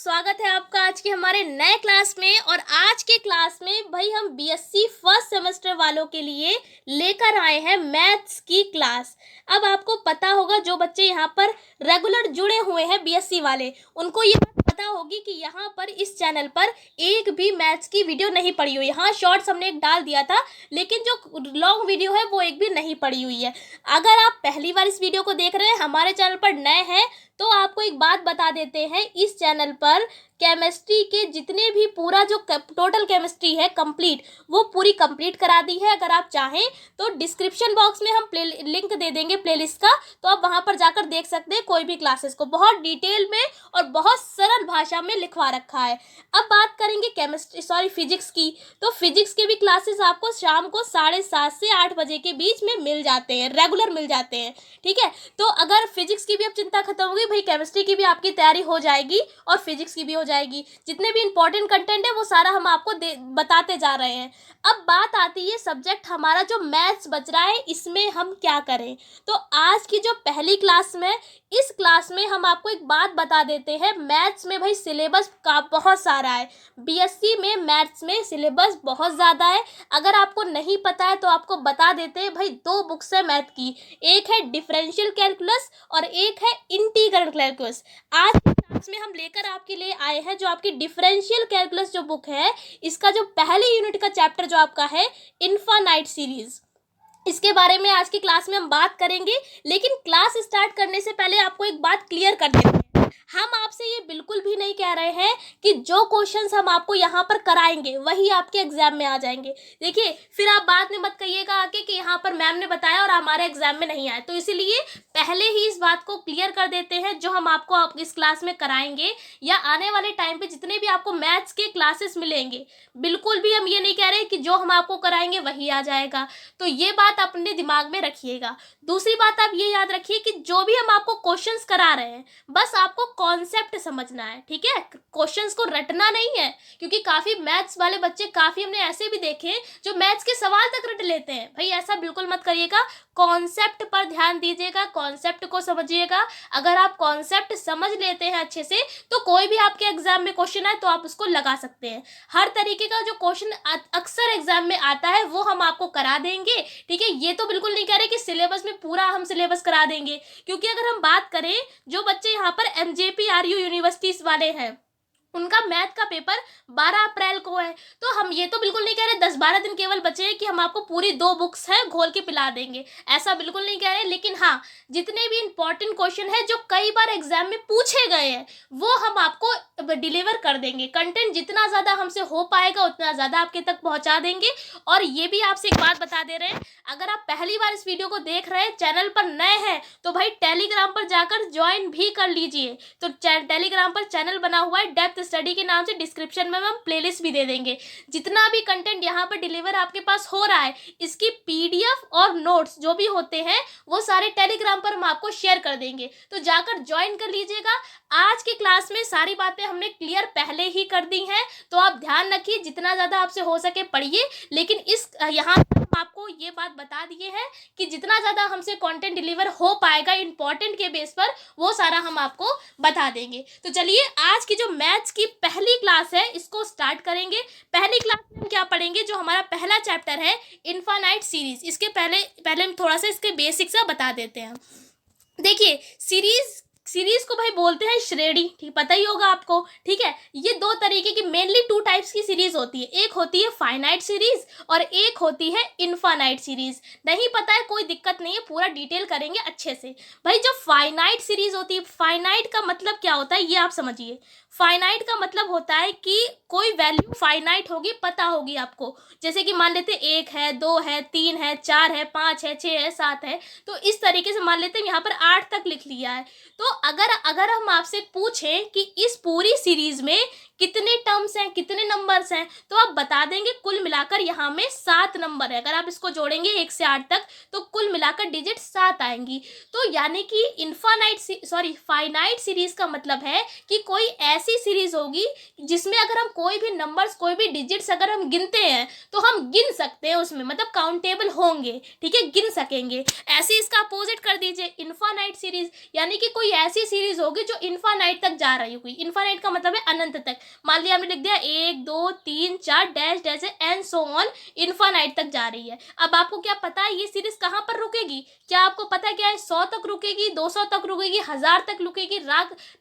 स्वागत है आपका आज के हमारे नए क्लास में। और आज के क्लास में भाई हम बीएससी फर्स्ट सेमेस्टर वालों के लिए लेकर आए हैं मैथ्स की क्लास। अब आपको पता होगा, जो बच्चे यहाँ पर रेगुलर जुड़े हुए हैं बीएससी वाले, उनको ये बात पता होगी कि यहाँ पर इस चैनल पर एक भी मैथ्स की वीडियो नहीं पड़ी हुई है। हाँ, शॉर्ट्स हमने एक डाल दिया था, लेकिन जो लॉन्ग वीडियो है वो एक भी नहीं पड़ी हुई है। अगर आप पहली बार इस वीडियो को देख रहे हैं, हमारे चैनल पर नए हैं, तो आपको एक बात बता देते हैं, इस चैनल पर केमिस्ट्री के जितने भी पूरा जो टोटल केमिस्ट्री है कंप्लीट, वो पूरी कंप्लीट करा दी है। अगर आप चाहें तो डिस्क्रिप्शन बॉक्स में हम लिंक दे देंगे प्लेलिस्ट का, तो आप वहां पर जाकर देख सकते हैं कोई भी क्लासेस को। बहुत डिटेल में और बहुत सरल भाषा में लिखवा रखा है। अब बात करेंगे फिजिक्स की, तो फिजिक्स के भी क्लासेस आपको शाम को 7:30 से 8 बजे के बीच में मिल जाते हैं, रेगुलर मिल जाते हैं। ठीक है, तो अगर फिजिक्स की भी अब चिंता खत्म होगी, भाई केमिस्ट्री की भी आपकी तैयारी हो जाएगी और फिजिक्स की भी हो जाएगी। जितने भी इंपॉर्टेंट कंटेंट है वो सारा हम आपको बताते जा रहे हैं। अब बात आती है सब्जेक्ट हमारा जो मैथ्स बच रहा है, इसमें हम क्या करें। तो आज की जो पहली क्लास में, इस क्लास में हम आपको एक बात बता देते हैं, मैथ्स में भाई सिलेबस का बहुत सारा है। बीएससी में मैथ्स में सिलेबस बहुत ज़्यादा है। अगर आपको नहीं पता है तो आपको बता देते हैं, भाई 2 बुक्स है मैथ की, एक है डिफरेंशियल कैलकुलस और एक है इंटीग्रल कैलकुलस। आज की क्लास में हम लेकर आपके लिए आए हैं जो आपकी डिफरेंशियल कैलकुलस जो बुक है, इसका जो पहले यूनिट का चैप्टर जो आपका है इनफाइनाइट सीरीज, इसके बारे में आज की क्लास में हम बात करेंगे। लेकिन क्लास स्टार्ट करने से पहले आपको एक बात क्लियर कर देते हैं, हम आपसे ये बिल्कुल भी नहीं कह रहे हैं कि जो क्वेश्चंस हम आपको यहाँ पर कराएंगे वही आपके एग्जाम में आ जाएंगे। देखिए, फिर आप बाद में मत कहिएगा आके कि यहाँ पर मैम ने बताया और हमारे एग्जाम में नहीं आए। तो इसीलिए पहले ही इस बात को क्लियर कर देते हैं, जो हम आपको इस क्लास में कराएंगे या आने वाले टाइम पे जितने भी आपको मैथ्स के क्लासेस मिलेंगे, बिल्कुल भी हम ये नहीं कह रहे कि जो हम आपको कराएंगे वही आ जाएगा। तो ये बात अपने दिमाग में रखिएगा। दूसरी बात आप ये याद रखिए कि जो भी हम आपको क्वेश्चंस करा रहे हैं, बस आपको कॉन्सेप्ट समझना है। ठीक है, क्वेश्चंस को रटना नहीं है, क्योंकि काफी मैथ्स वाले बच्चे, काफी हमने ऐसे भी देखे जो मैथ्स के सवाल तक रट लेते हैं। भाई ऐसा बिल्कुल मत करिएगा, कॉन्सेप्ट पर ध्यान दीजिएगा, कॉन्सेप्ट को समझिएगा। अगर आप कॉन्सेप्ट समझ लेते हैं अच्छे से, तो कोई भी आपके एग्जाम में क्वेश्चन आए तो आप उसको लगा सकते हैं। हर तरीके का जो क्वेश्चन अक्सर एग्जाम में आता है वो हम आपको करा देंगे। ठीक है, ये तो बिल्कुल नहीं कह रहे कि सिलेबस में पूरा हम सिलेबस करा देंगे, क्योंकि अगर हम बात करें, जो बच्चे यहाँ पर एमजेपीआरयू यूनिवर्सिटीज वाले हैं, उनका मैथ का पेपर 12 अप्रैल को है। तो हम ये तो बिल्कुल नहीं कह रहे 10-12 दिन केवल बचे हैं कि हम आपको पूरी 2 बुक्स हैं घोल के पिला देंगे, ऐसा बिल्कुल नहीं कह रहे। लेकिन हाँ, जितने भी इंपॉर्टेंट क्वेश्चन है जो कई बार एग्जाम में पूछे गए हैं, वो हम आपको डिलीवर कर देंगे। कंटेंट जितना ज़्यादा हमसे हो पाएगा उतना ज़्यादा आपके तक पहुँचा देंगे। और ये भी आपसे एक बात बता दे रहे हैं, अगर आप पहली बार इस वीडियो को देख रहे हैं, चैनल पर नए हैं, तो भाई टेलीग्राम पर जाकर ज्वाइन भी कर लीजिए। तो टेलीग्राम पर चैनल बना हुआ है डेप्थ स्टडी के नाम से, डिस्क्रिप्शन में हम प्लेलिस्ट भी दे देंगे। जितना भी कंटेंट यहाँ पर डिलीवर आपके पास हो रहा है, इसकी पीडीएफ और नोट्स जो भी होते हैं वो सारे टेलीग्राम पर हम आपको शेयर कर देंगे, तो जाकर ज्वाइन कर लीजिएगा। आज की क्लास में सारी बातें हमने क्लियर पहले ही कर दी हैं, तो आप ध्यान रखिए, जितना ज़्यादा आपसे हो सके पढ़िए। लेकिन इस यहाँ आपको ये बात बता दिए हैं कि जितना ज़्यादा हमसे कंटेंट डिलीवर हो पाएगा इंपॉर्टेंट के बेस पर, वो सारा हम आपको बता देंगे। तो चलिए, आज की जो मैथ्स की पहली क्लास है इसको स्टार्ट करेंगे। पहली क्लास में हम क्या पढ़ेंगे, जो हमारा पहला चैप्टर है इनफाइनाइट सीरीज। इसके पहले हम थोड़ा सा इसके बेसिक्स बता देते हैं। देखिए, सीरीज को भाई बोलते हैं श्रेणी, ठीक पता ही होगा आपको। ठीक है, ये 2 तरीके की, मेनली 2 टाइप्स की सीरीज होती है। एक होती है फाइनाइट सीरीज और एक होती है इनफाइनाइट सीरीज। नहीं पता है कोई दिक्कत नहीं है, पूरा डिटेल करेंगे अच्छे से। भाई जो फाइनाइट सीरीज होती है, फाइनाइट का मतलब क्या होता है ये आप समझिए। फाइनाइट का मतलब होता है कि कोई वैल्यू फाइनाइट होगी, पता होगी आपको। जैसे कि मान लेते 1 है, 2 है, 3 है, 4 है, 5 है, 6 है, 7 है। तो इस तरीके से मान लेते हैं यहाँ पर 8 तक लिख लिया है। तो अगर हम आपसे पूछें कि इस पूरी सीरीज में कितने टर्म्स हैं, कितने नंबर्स हैं, तो आप बता देंगे कुल मिलाकर यहाँ में 7 नंबर है। अगर आप इसको जोड़ेंगे 1 से 8 तक तो कुल मिलाकर डिजिट 7 आएंगी। तो यानी कि फाइनाइट सीरीज का मतलब है कि कोई ऐसी सीरीज होगी जिसमें अगर हम कोई भी नंबर्स, कोई भी डिजिट्स अगर हम गिनते हैं तो हम गिन सकते हैं उसमें, मतलब काउंटेबल होंगे, ठीक है, गिन सकेंगे। ऐसे इसका अपोजिट कर दीजिए इनफाइनाइट सीरीज, यानी कि कोई ऐसी सीरीज होगी जो इनफाइनाइट तक जा रही होगी। इनफाइनाइट का मतलब है अनंत तक। मान लिया हमने लिख दिया 1 2 3 4 dash dash and so on, infinite तक जा रही है। अब आपको क्या पता है ये सीरीज कहाँ पर रुकेगी? क्या आपको पता है क्या है? 100 तक रुकेगी, 200 तक रुकेगी, 1000 तक रुकेगी,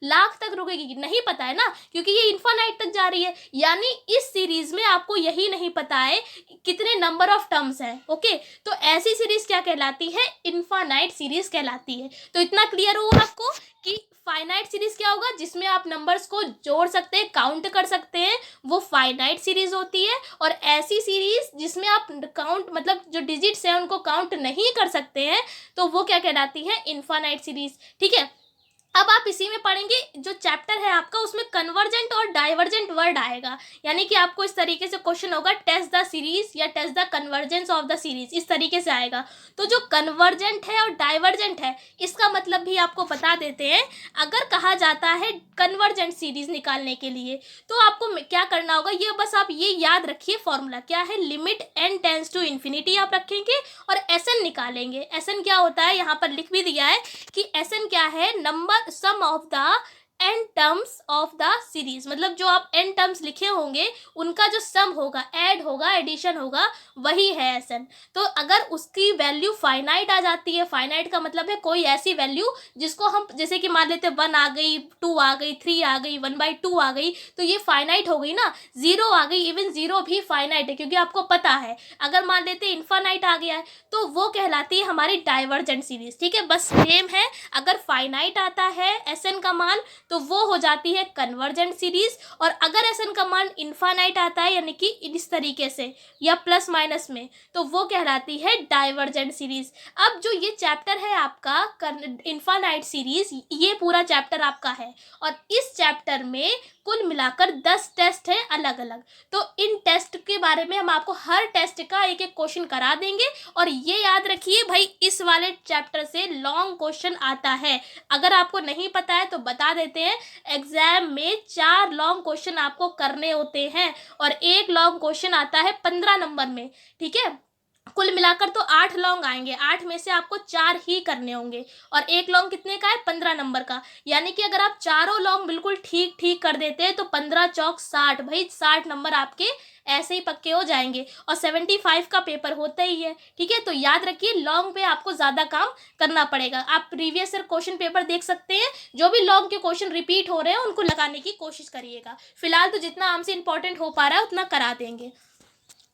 लाख तक रुकेगी? नहीं पता है ना, क्योंकि ये इनफाइनाइट तक जा रही है। यानी इस सीरीज में आपको यही नहीं पता है कितने नंबर ऑफ टर्म्स हैं। ओके, तो ऐसी सीरीज क्या कहलाती है? इनफाइनाइट सीरीज कहलाती है। तो इतना क्लियर हुआ आपको कि फाइनाइट सीरीज क्या होगा? जिसमें आप नंबर्स को जोड़ सकते हैं, काउंट कर सकते हैं, वो फाइनाइट सीरीज होती है। और ऐसी सीरीज जिसमें आप काउंट, मतलब जो डिजिट्स हैं उनको काउंट नहीं कर सकते हैं, तो वो क्या कहलाती है? Infinite series. ठीक है, अब आप इसी में पढ़ेंगे जो चैप्टर है आपका, उसमें कन्वर्जेंट और डाइवर्जेंट वर्ड आएगा। यानी कि आपको इस तरीके से क्वेश्चन होगा, टेस्ट द सीरीज या test the convergence of the series, इस तरीके से आएगा। तो जो कन्वर्जेंट है और डाइवर्जेंट है इसका मतलब भी आपको बता देते हैं। अगर कहा जाता है कन्वर्जेंट सीरीज निकालने के लिए तो आपको क्या करना होगा, ये बस आप ये याद रखिए, फॉर्मूला क्या है? Limit n tends to infinity आप रखेंगे और Sn निकालेंगे। Sn क्या होता है? यहाँ पर लिख भी दिया है कि Sn क्या है? Number sum of the n terms of the series, मतलब जो आप n टर्म्स लिखे होंगे उनका जो सम होगा, ऐड होगा, एडिशन होगा, वही है Sn। तो अगर उसकी वैल्यू फाइनाइट आ जाती है, फाइनाइट का मतलब है कोई ऐसी वैल्यू जिसको हम, जैसे कि मान लेते 1 आ गई, 2 आ गई, 3 आ गई, 1/2 आ गई, तो ये फाइनाइट हो गई ना। 0 आ गई, इवन 0 भी फाइनाइट है, क्योंकि आपको पता है। अगर मान लेते इनफाइनाइट आ गया है तो वो कहलाती है हमारी डाइवर्जेंट सीरीज। ठीक है, बस सेम है। अगर फाइनाइट आता है Sn का मान तो वो हो जाती है कन्वर्जेंट सीरीज, और अगर Sn का मान इनफाइनाइट आता है यानी कि इस तरीके से या प्लस माइनस में, तो वो कहलाती है डाइवर्जेंट सीरीज। अब जो ये चैप्टर है आपका इनफाइनाइट सीरीज, ये पूरा चैप्टर आपका है, और इस चैप्टर में कुल मिलाकर 10 टेस्ट है अलग अलग। तो इन टेस्ट के बारे में हम आपको हर टेस्ट का एक एक क्वेश्चन करा देंगे। और ये याद रखिए भाई, इस वाले चैप्टर से लॉन्ग क्वेश्चन आता है। अगर आपको नहीं पता है तो बता देते हैं, एग्जाम में 4 लॉन्ग क्वेश्चन आपको करने होते हैं और एक लॉन्ग क्वेश्चन आता है 15 नंबर में। ठीक है, कुल मिलाकर तो 8 लॉन्ग आएंगे, 8 में से आपको 4 ही करने होंगे, और एक लॉन्ग कितने का है? 15 नंबर का। यानी कि अगर आप चारों लॉन्ग बिल्कुल ठीक ठीक कर देते हैं तो 15 चौक 60, भाई 60 नंबर आपके ऐसे ही पक्के हो जाएंगे। और 75 का पेपर होता ही है। ठीक है, तो याद रखिए लॉन्ग पे आपको ज़्यादा काम करना पड़ेगा। आप प्रीवियस ईयर क्वेश्चन पेपर देख सकते हैं, जो भी लॉन्ग के क्वेश्चन रिपीट हो रहे हैं उनको लगाने की कोशिश करिएगा। फिलहाल तो जितना हमसे इंपॉर्टेंट हो पा रहा है उतना करा देंगे।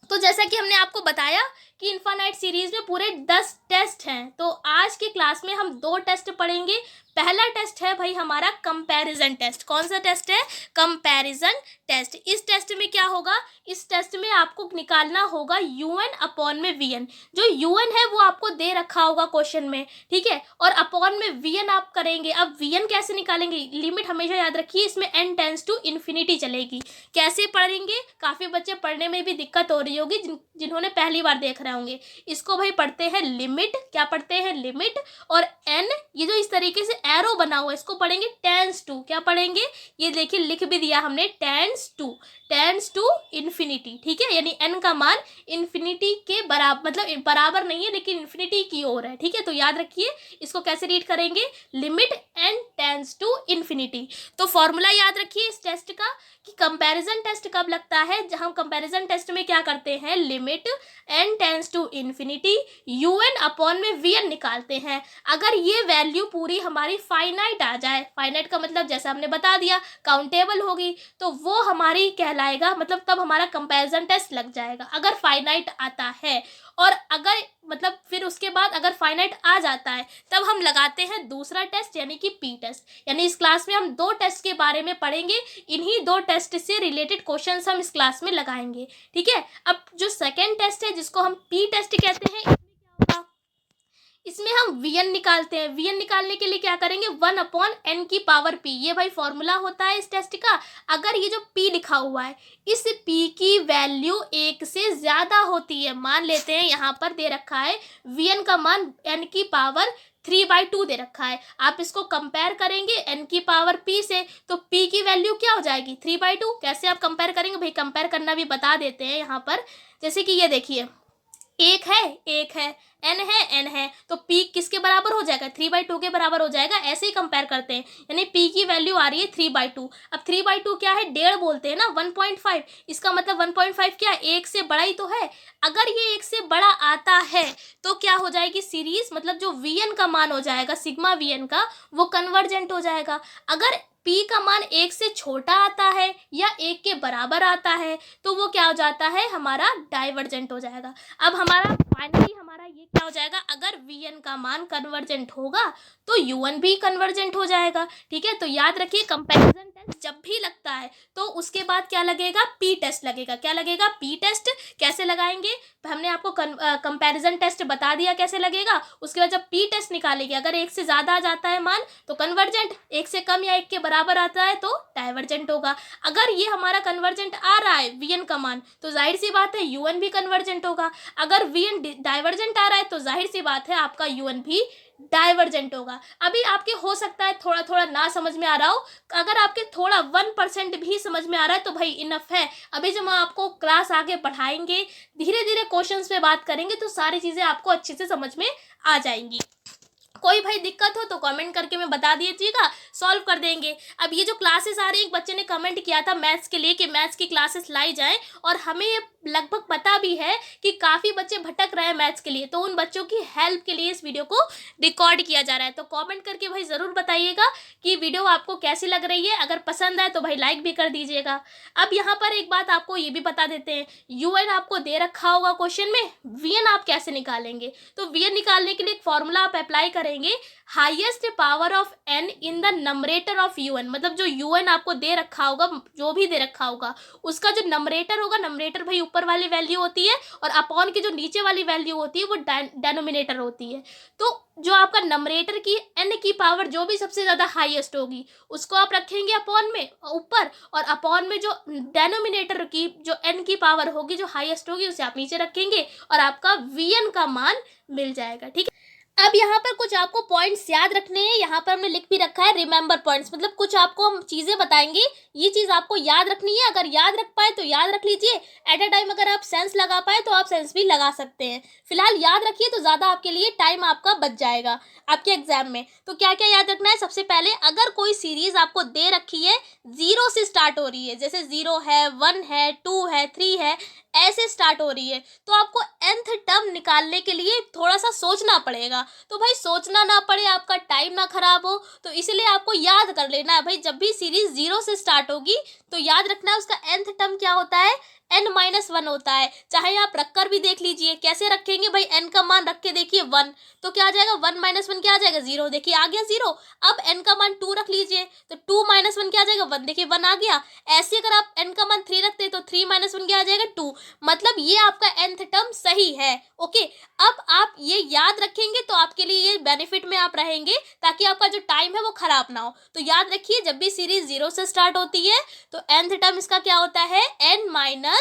तो जैसा कि हमने आपको बताया कि इनफाइनाइट सीरीज में पूरे 10 टेस्ट हैं, तो आज की क्लास में हम 2 टेस्ट पढ़ेंगे। पहला टेस्ट है भाई हमारा कंपैरिजन टेस्ट। कौन सा टेस्ट है? Comparison test. इस टेस्ट में क्या होगा? इस टेस्ट में आपको निकालना होगा UN अपॉन में VN। जो UN है वो आपको दे रखा होगा क्वेश्चन में, ठीक है, और अपॉन में VN आप करेंगे। अब VN कैसे निकालेंगे? लिमिट हमेशा याद रखिए, इसमें n टेंड्स टू इन्फिनिटी चलेगी। कैसे पढ़ेंगे? काफ़ी बच्चे पढ़ने में भी दिक्कत हो रही होगी जिन्होंने पहली बार देख रहे होंगे। इसको भाई पढ़ते हैं लिमिट। क्या पढ़ते हैं? लिमिट। और n, ये जो इस तरीके से एरो बना हुआ है इसको पढ़ेंगे टेंड्स टू। क्या पढ़ेंगे? ये देखिए लिख भी दिया हमने, टेंड्स टू इन्फिनिटी। ठीक है, यानी n का मान इन्फिनिटी के बराबर, मतलब बराबर नहीं है लेकिन इन्फिनिटी की ओर है। ठीक है, तो याद रखिए इसको कैसे रीड करेंगे, limit n tends to infinity. तो फॉर्मूला याद रखिए इस टेस्ट का कि कंपैरिजन टेस्ट कब लगता है, जहां हम कंपैरिजन टेस्ट में क्या करते हैं, limit n tends to infinity UN upon में VN निकालते हैं। अगर ये वैल्यू पूरी हमारी फाइनाइट आ जाए, फाइनाइट का मतलब जैसा हमने बता दिया काउंटेबल होगी, तो वो हमारी कहलाएगा, मतलब तब हमारा कंपैरिजन टेस्ट लग जाएगा अगर फाइनाइट आता है। और अगर मतलब फिर उसके बाद अगर फाइनाइट आ जाता है तब हम लगाते हैं दूसरा टेस्ट यानी कि P टेस्ट। यानी इस क्लास में हम 2 टेस्ट के बारे में पढ़ेंगे, इन्हीं 2 टेस्ट से रिलेटेड क्वेश्चंस हम इस क्लास में लगाएंगे। ठीक है, अब जो सेकेंड टेस्ट है जिसको हम P टेस्ट कहते हैं, इसमें क्या होगा, इसमें हम Vn निकालते हैं। Vn निकालने के लिए क्या करेंगे, 1/n की पावर p, ये भाई फॉर्मूला होता है इस टेस्ट का। अगर ये जो p लिखा हुआ है, इस p की वैल्यू 1 से ज़्यादा होती है, मान लेते हैं यहाँ पर दे रखा है Vn का मान n की पावर 3/2 दे रखा है। आप इसको कंपेयर करेंगे n की पावर p से, तो p की वैल्यू क्या हो जाएगी, 3/2। कैसे आप कंपेयर करेंगे भाई, कंपेयर करना भी बता देते हैं यहाँ पर। जैसे कि ये देखिए, एक है, n है, तो p किसके बराबर हो जाएगा, 3/2 के बराबर हो जाएगा। ऐसे ही कंपेयर करते हैं, यानी p की वैल्यू आ रही है 3/2। अब 3/2 क्या है, 1.5 बोलते हैं ना, 1.5। इसका मतलब 1.5 क्या है, 1 से बड़ा ही तो है। अगर ये 1 से बड़ा आता है तो क्या हो जाएगी सीरीज, मतलब जो Vn का मान हो जाएगा, सिग्मा Vn का, वो कन्वर्जेंट हो जाएगा। अगर p का मान 1 से छोटा आता है या 1 के बराबर आता है तो वो क्या हो जाता है, हमारा डाइवर्जेंट हो जाएगा। अब हमारा फाइनली हमारा ये क्या हो जाएगा, अगर Vn का मान कन्वर्जेंट होगा तो Un भी कन्वर्जेंट हो जाएगा। ठीक है, तो याद रखिए कंपैरिजन टेस्ट जब भी लगता है तो उसके बाद क्या लगेगा, p टेस्ट लगेगा। क्या लगेगा, p टेस्ट। कैसे लगाएंगे, हमने आपको कंपैरिजन टेस्ट बता दिया कैसे लगेगा। उसके बाद जब p टेस्ट निकालेंगे, अगर 1 से ज़्यादा आ जाता है मान तो कन्वर्जेंट, 1 से कम या 1 के बराबर आता है तो डाइवर्जेंट होगा। अगर ये हमारा कन्वर्जेंट आ रहा है Vn का मान, तो जाहिर सी बात है Un भी कन्वर्जेंट होगा। अगर Vn डाइवर्जेंट आ रहा है तो जाहिर सी बात है आपका Un भी डाइवर्जेंट होगा। अभी आपके हो सकता है थोड़ा थोड़ा ना समझ में आ रहा हो, अगर आपके थोड़ा 1% भी समझ में आ रहा है तो भाई इनफ है। अभी जब हम आपको क्लास आगे बढ़ाएंगे, धीरे धीरे क्वेश्चंस पे बात करेंगे तो सारी चीज़ें आपको अच्छे से समझ में आ जाएंगी। कोई भाई दिक्कत हो तो कमेंट करके मैं बता दीजिएगा, सॉल्व कर देंगे। अब ये जो क्लासेस आ रही है, एक बच्चे ने कमेंट किया था मैथ्स के लिए कि मैथ्स की क्लासेस लाई जाएं, और हमें ये लगभग पता भी है कि काफ़ी बच्चे भटक रहे हैं मैथ्स के लिए, तो उन बच्चों की हेल्प के लिए इस वीडियो को रिकॉर्ड किया जा रहा है। तो कमेंट करके भाई ज़रूर बताइएगा कि वीडियो आपको कैसी लग रही है। अगर पसंद आए तो भाई लाइक भी कर दीजिएगा। अब यहाँ पर एक बात आपको ये भी बता देते हैं, UN आपको दे रखा होगा क्वेश्चन में, Vn आप कैसे निकालेंगे। तो Vn निकालने के लिए एक फॉर्मूला आप अप्लाई करेंगे, highest power of n in the numerator of UN। मतलब जो UN आपको दे रखा होगा, जो भी दे रखा होगा, उसका जो नंबरेटर होगा, नंबरेटर भाई ऊपर वाली वैल्यू होती है और अपॉन की जो नीचे वाली वैल्यू होती है वो डेनोमिनेटर होती है। तो जो आपका नंबरेटर की n की पावर जो भी सबसे ज़्यादा हाईएस्ट होगी उसको आप रखेंगे अपॉन में ऊपर, और अपॉन में जो डेनोमिनेटर की जो n की पावर होगी जो हाईएस्ट होगी उसे आप नीचे रखेंगे और आपका Vn का मान मिल जाएगा। ठीक है, अब यहाँ पर कुछ आपको पॉइंट्स याद रखने हैं। यहाँ पर हमने लिख भी रखा है रिमेंबर पॉइंट्स, मतलब कुछ आपको हम चीज़ें बताएंगे, ये चीज़ आपको याद रखनी है। अगर याद रख पाए तो याद रख लीजिए, एट अ टाइम अगर आप सेंस लगा पाए तो आप सेंस भी लगा सकते हैं। फिलहाल याद रखिए तो ज़्यादा आपके लिए टाइम आपका बच जाएगा आपके एग्जाम में। तो क्या क्या याद रखना है, सबसे पहले अगर कोई सीरीज आपको दे रखी है 0 से स्टार्ट हो रही है, जैसे 0 है, 1 है, 2 है, 3 है, ऐसे स्टार्ट हो रही है, तो आपको nth टर्म निकालने के लिए थोड़ा सा सोचना पड़ेगा। तो भाई सोचना ना पड़े, आपका टाइम ना खराब हो, तो इसलिए आपको याद कर लेना है भाई, जब भी सीरीज 0 से स्टार्ट होगी तो याद रखना है उसका nth टर्म क्या होता है, n-1 होता है। चाहे आप रख कर भी देख लीजिए, कैसे रखेंगे भाई, n का मान रख के देखिए 1, तो क्या आ जाएगा, 1 - 1 क्या आ जाएगा, 0। देखिए आ गया 0। अब n का मान 2 रख लीजिए, तो 2 - 1 क्या आ जाएगा, 1। देखिए 1 आ गया। ऐसे अगर आप n का मान 3 रखते हैं तो 3 - 1 क्या आ जाएगा, 2। मतलब ये आपका nth टर्म सही है। ओके, अब आप ये याद रखेंगे तो आपके लिए ये बेनिफिट में आप रहेंगे, ताकि आपका जो टाइम है वो खराब ना हो। तो याद रखिए जब भी सीरीज 0 से स्टार्ट होती है तो nth टर्म इसका क्या होता है, n-1।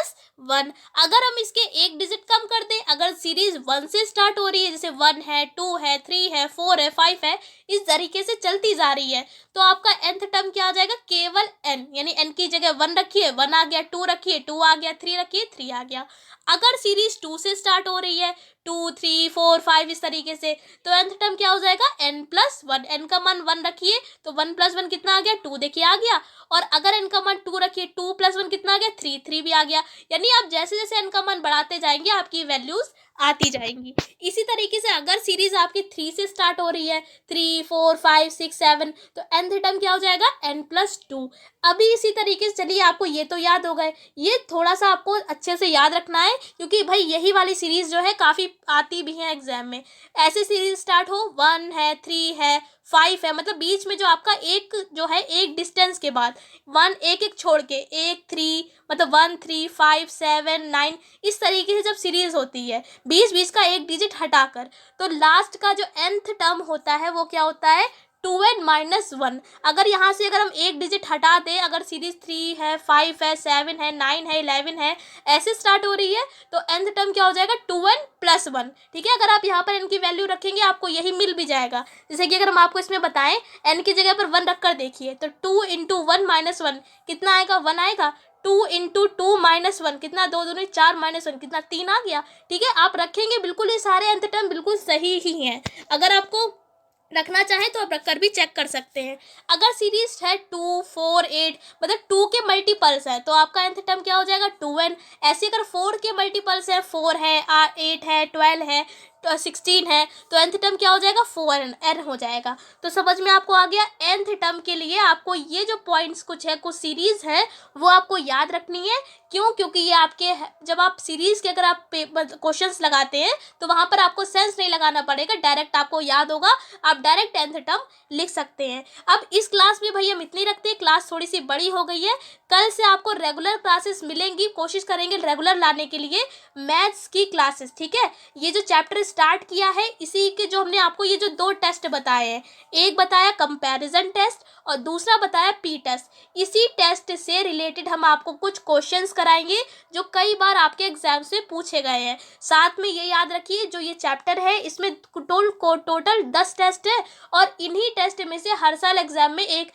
अगर हम इसके एक डिजिट कम कर दें, अगर सीरीज 1 से स्टार्ट हो रही है, जैसे 1 है, 2 है, 3 है, 4 है, 5 है, इस तरीके से चलती जा रही है, तो आपका nth टर्म क्या आ जाएगा, केवल n, यानी n की जगह 1 रखिए, 1 आ गया, 2 रखिए, 2 आ गया, 3 रखिए, 3 आ गया। अगर सीरीज 2 से स्टार्ट हो रही है, 2, 3, 4, 5 इस तरीके से, तो nth टर्म क्या हो जाएगा, n+1। n का मान 1 रखिए तो 1 + 1 कितना आ गया, 2। देखिए आ गया। और अगर n का मान 2 रखिए, 2 + 1 कितना आ गया, 3। 3 भी आ गया। यानी आप जैसे जैसे n का मान बढ़ाते जाएंगे आपकी वैल्यूज आती जाएंगी। इसी तरीके से अगर सीरीज आपकी 3 से स्टार्ट हो रही है, 3, 4, 5, 6, 7, तो nth टर्म क्या हो जाएगा, n+2। अभी इसी तरीके से चलिए, आपको ये तो याद हो गए, ये थोड़ा सा आपको अच्छे से याद रखना है, क्योंकि भाई यही वाली सीरीज जो है काफ़ी आती भी है एग्जाम में। ऐसे सीरीज स्टार्ट हो, 1 है, 3 है, 5 है, मतलब बीच में जो आपका एक जो है एक डिस्टेंस के बाद 1 एक एक छोड़ के 1 3, मतलब 1 3 5 7 9, इस तरीके से जब सीरीज होती है बीच बीच का एक डिजिट हटाकर, तो लास्ट का जो nth टर्म होता है वो क्या होता है 2n-1। अगर यहाँ से अगर हम एक डिजिट हटा दें, अगर सीरीज 3 है 5 है 7 है 9 है 11 है ऐसे स्टार्ट हो रही है, तो nth टर्म क्या हो जाएगा 2n+1। ठीक है, अगर आप यहाँ पर n की वैल्यू रखेंगे आपको यही मिल भी जाएगा। जैसे कि अगर हम आपको इसमें बताएं n की जगह पर 1 रख कर देखिए, तो 2 इंटू 1-1 कितना आएगा 1 आएगा। 2 इंटू 2-1 कितना, 2 दूनी 4 -1 कितना 3 आ गया। ठीक है, आप रखेंगे बिल्कुल, ये सारे nth टर्म बिल्कुल सही ही हैं। अगर आपको रखना चाहें तो आप रखकर भी चेक कर सकते हैं। अगर सीरीज है 2 4 8, मतलब 2 के मल्टीपल्स है तो आपका nth टर्म क्या हो जाएगा 2n। ऐसे अगर 4 के मल्टीपल्स है 4 है 8 है 12 है 16 है, तो nth टर्म क्या हो जाएगा 4n हो जाएगा। तो समझ में आपको आ गया। nth टर्म के लिए आपको ये जो पॉइंट्स कुछ है, कुछ सीरीज है वो आपको याद रखनी है। क्यों? क्योंकि ये आपके जब आप सीरीज के अगर आप क्वेश्चंस लगाते हैं तो वहां पर आपको सेंस नहीं लगाना पड़ेगा, डायरेक्ट आपको याद होगा, आप डायरेक्ट nth टर्म लिख सकते हैं। अब इस क्लास में भाई हम इतनी रखते हैं, क्लास थोड़ी सी बड़ी हो गई है। कल से आपको रेगुलर क्लासेस मिलेंगी, कोशिश करेंगे रेगुलर लाने के लिए मैथ्स की क्लासेस। ठीक है, ये जो चैप्टर स्टार्ट किया है इसी के जो हमने आपको ये जो 2 टेस्ट बताए हैं, एक बताया कंपैरिजन टेस्ट और दूसरा बताया पी टेस्ट। इसी टेस्ट से रिलेटेड हम आपको कुछ क्वेश्चंस कराएंगे जो कई बार आपके एग्जाम से पूछे गए हैं। साथ में ये याद रखिए जो ये चैप्टर है इसमें टोटल 10 टेस्ट है और इन्हीं टेस्ट में से हर साल एग्जाम में एक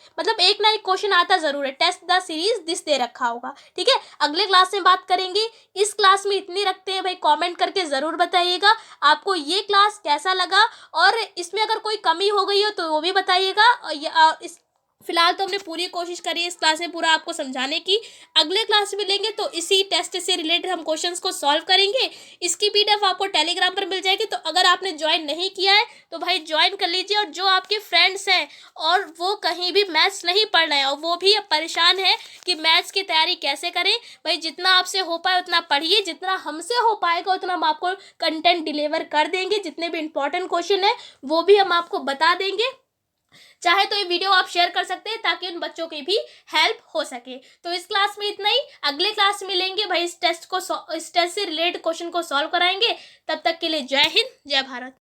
ना एक क्वेश्चन आता जरूर है। टेस्ट द सीरीज दिस दे रखा होगा। ठीक है, अगले क्लास में बात करेंगे। इस क्लास में इतनी रखते हैं भाई, कमेंट करके ज़रूर बताइएगा आपको ये क्लास कैसा लगा और इसमें अगर कोई कमी हो गई हो तो वो भी बताइएगा। और इस फिलहाल तो हमने पूरी कोशिश करी है इस क्लास में पूरा आपको समझाने की। अगले क्लास में लेंगे तो इसी टेस्ट से रिलेटेड हम क्वेश्चंस को सॉल्व करेंगे। इसकी पीडीएफ आपको टेलीग्राम पर मिल जाएगी, तो अगर आपने ज्वाइन नहीं किया है तो भाई ज्वाइन कर लीजिए। और जो आपके फ्रेंड्स हैं और वो कहीं भी मैथ्स नहीं पढ़ रहे हैं और वो भी परेशान है कि मैथ्स की तैयारी कैसे करें, भाई जितना आपसे हो पाए उतना पढ़िए, जितना हमसे हो पाएगा उतना हम आपको कंटेंट डिलीवर कर देंगे। जितने भी इंपॉर्टेंट क्वेश्चन है वो भी हम आपको बता देंगे। चाहे तो ये वीडियो आप शेयर कर सकते हैं ताकि उन बच्चों की भी हेल्प हो सके। तो इस क्लास में इतना ही, अगले क्लास में मिलेंगे भाई इस टेस्ट से रिलेटेड क्वेश्चन को सॉल्व कराएंगे। तब तक के लिए जय हिंद, जय भारत।